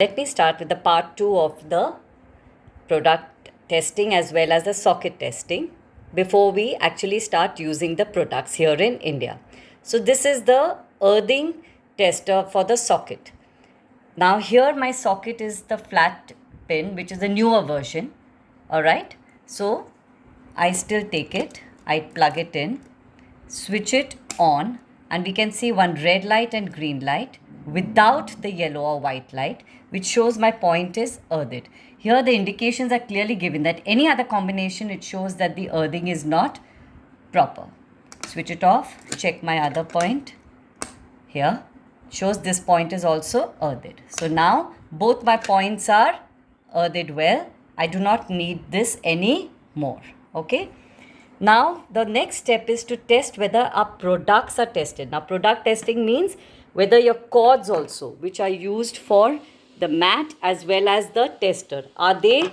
Let me start with the part 2 of the product testing as well as the socket testing before we actually start using the products here in India. So this is the earthing tester for the socket. Now here my socket is the flat pin, which is a newer version. Alright, so I still take it, I plug it in, switch it on, and we can see one red light and green light without the yellow or white light, which shows my point is earthed. Here the indications are clearly given that any other combination, it shows that the earthing is not proper. Switch it off, check my other point. Here shows this point is also earthed. So now both my points are earthed well. I do not need this anymore. Okay. Now the next step is to test whether our products are tested. Now product testing means whether your cords also, which are used for the mat as well as the tester, are they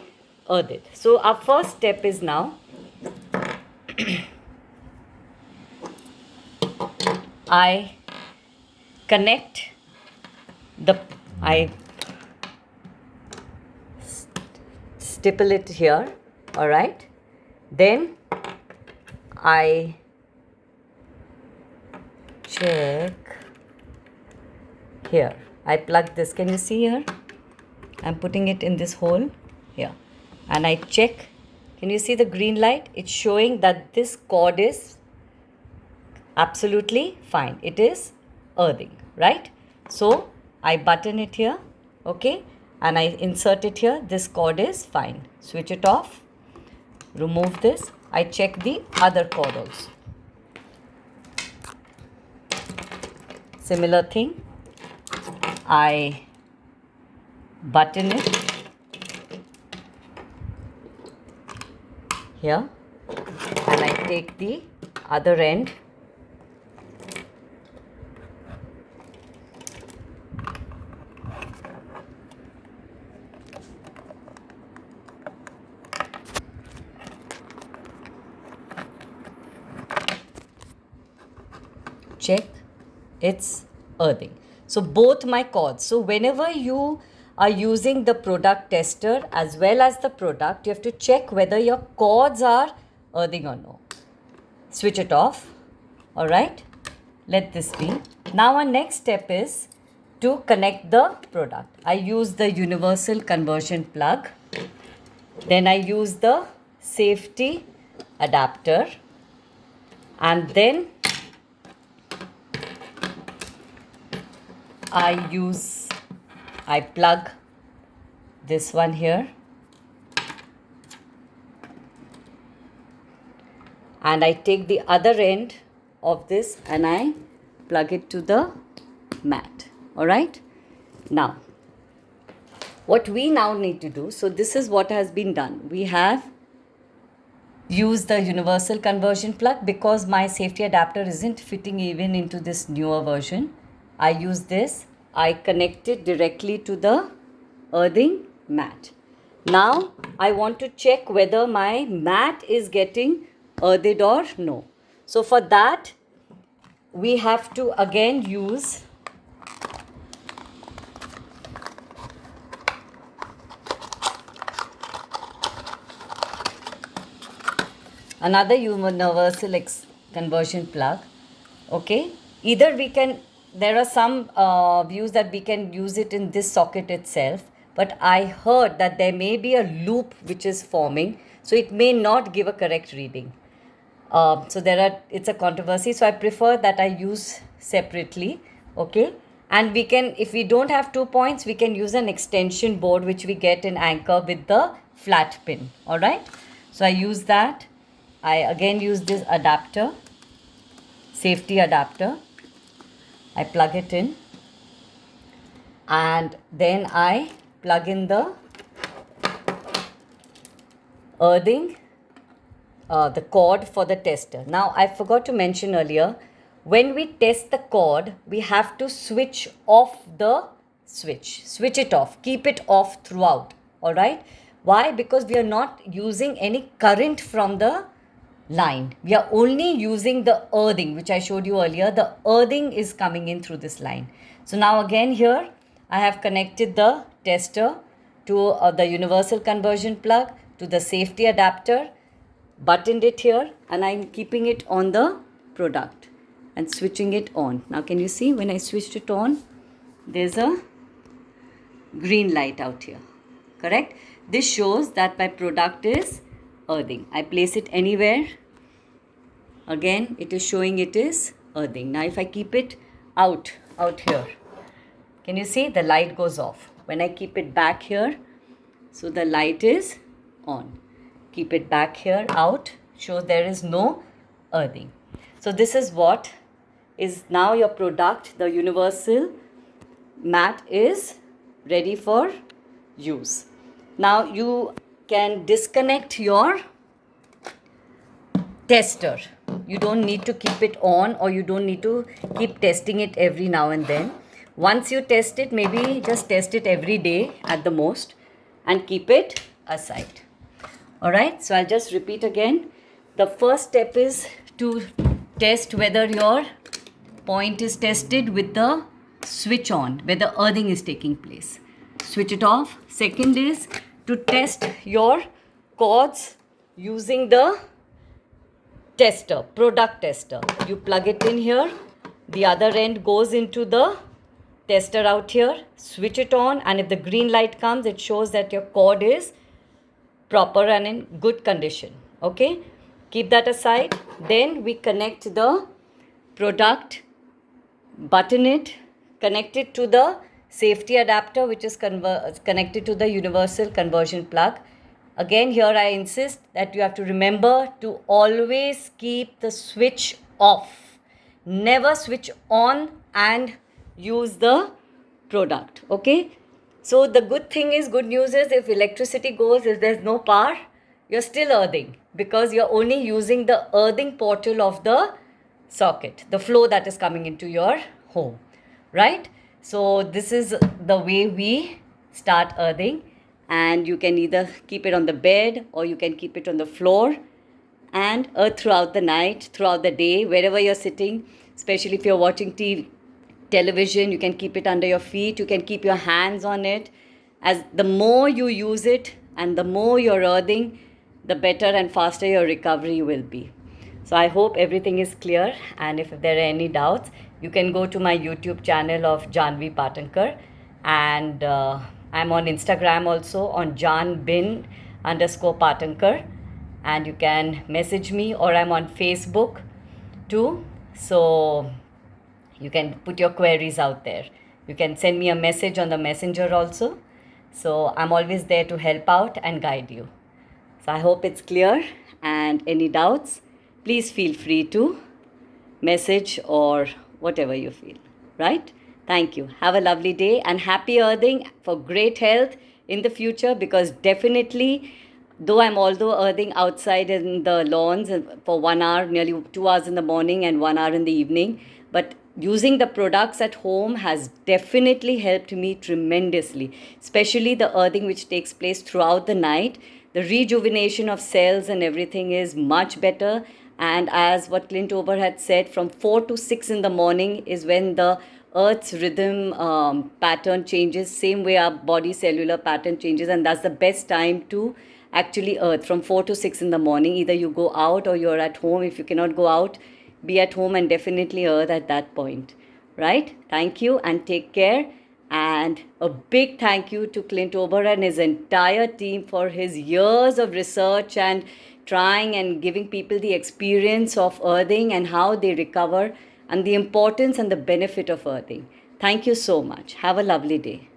earthed. So our first step is now I connect I stipple it here, all right. Then I check here. I plug this. Can you see here? I'm putting it in this hole here. And I check. Can you see the green light? It's showing that this cord is absolutely fine. It is earthing, right? So I button it here, okay? And I insert it here. This cord is fine. Switch it off. Remove this. I check the other cord also. Similar thing. I button it here and I take the other end . Check, it's earthing. So both my cords. So whenever you are using the product tester as well as the product, you have to check whether your cords are earthing or no. Switch it off. All right. Let this be. Now our next step is to connect the product. I use the universal conversion plug. Then I use the safety adapter. And then I plug this one here and I take the other end of this and I plug it to the mat. All right. Now, what we now need to do, so this is what has been done. We have used the universal conversion plug because my safety adapter isn't fitting even into this newer version. I use this. I connect it directly to the earthing mat. Now I want to check whether my mat is getting earthed or no. So for that we have to again use another universal conversion plug. Okay. Either we can, there are some views that we can use it in this socket itself, but I heard that there may be a loop which is forming, so it may not give a correct reading. So it's a controversy, so I prefer that I use separately, okay? And we can, if we don't have 2 points, we can use an extension board which we get in Anchor with the flat pin, all right? So I use that. I again use this adapter, safety adapter. I plug it in and then I plug in the earthing, the cord for the tester. Now I forgot to mention earlier, when we test the cord, we have to switch off the switch it off, keep it off throughout. All right. Why? Because we are not using any current from the line. We are only using the earthing, which I showed you earlier. The earthing is coming in through this line. So now again here I have connected the tester to the universal conversion plug to the safety adapter, buttoned it here, and I'm keeping it on the product and switching it on. Now can you see when I switched it on, there's a green light out here, correct? This shows that my product is earthing. I place it anywhere, again it is showing it is earthing. Now if I keep it out here, can you see the light goes off? When I keep it back here, so the light is on. Keep it back here, out, shows there is no earthing. So this is what is now your product. The universal mat is ready for use. Now you can disconnect your tester. You don't need to keep it on, or you don't need to keep testing it every now and then. Once you test it, maybe just test it every day at the most and keep it aside. Alright, so I'll just repeat again. The first step is to test whether your point is tested with the switch on, where the earthing is taking place. Switch it off. Second is to test your cords using the tester, product tester. You plug it in here, the other end goes into the tester out here, switch it on, and if the green light comes, it shows that your cord is proper and in good condition. Okay, keep that aside. Then we connect the product, button it, connect it to the safety adapter, which is connected to the universal conversion plug. Again, here I insist that you have to remember to always keep the switch off. Never switch on and use the product. Okay, so the good news is if electricity goes, if there's no power, you're still earthing, because you're only using the earthing portal of the socket, the flow that is coming into your home, right? So this is the way we start earthing, and you can either keep it on the bed or you can keep it on the floor and earth throughout the night, throughout the day, wherever you're sitting. Especially if you're watching television, you can keep it under your feet, you can keep your hands on it. As the more you use it and the more you're earthing, the better and faster your recovery will be. So I hope everything is clear, and if there are any doubts, you can go to my YouTube channel of Janvi Patankar, and I'm on Instagram also on janbin_Patankar, and you can message me, or I'm on Facebook too. So you can put your queries out there. You can send me a message on the messenger also. So I'm always there to help out and guide you. So I hope it's clear, and any doubts, please feel free to message or whatever you feel, right? Thank you. Have a lovely day and happy earthing for great health in the future, because definitely, though I'm earthing outside in the lawns for 1 hour, nearly 2 hours in the morning and 1 hour in the evening, but using the products at home has definitely helped me tremendously, especially the earthing which takes place throughout the night. The rejuvenation of cells and everything is much better. And as what Clint Ober had said, from 4 to 6 in the morning is when the Earth's rhythm pattern changes, same way our body cellular pattern changes, and that's the best time to actually earth, from 4 to 6 in the morning. Either you go out or you're at home. If you cannot go out, be at home and definitely earth at that point, right? Thank you and take care. And a big thank you to Clint Ober and his entire team for his years of research and trying and giving people the experience of earthing and how they recover and the importance and the benefit of earthing. Thank you so much. Have a lovely day.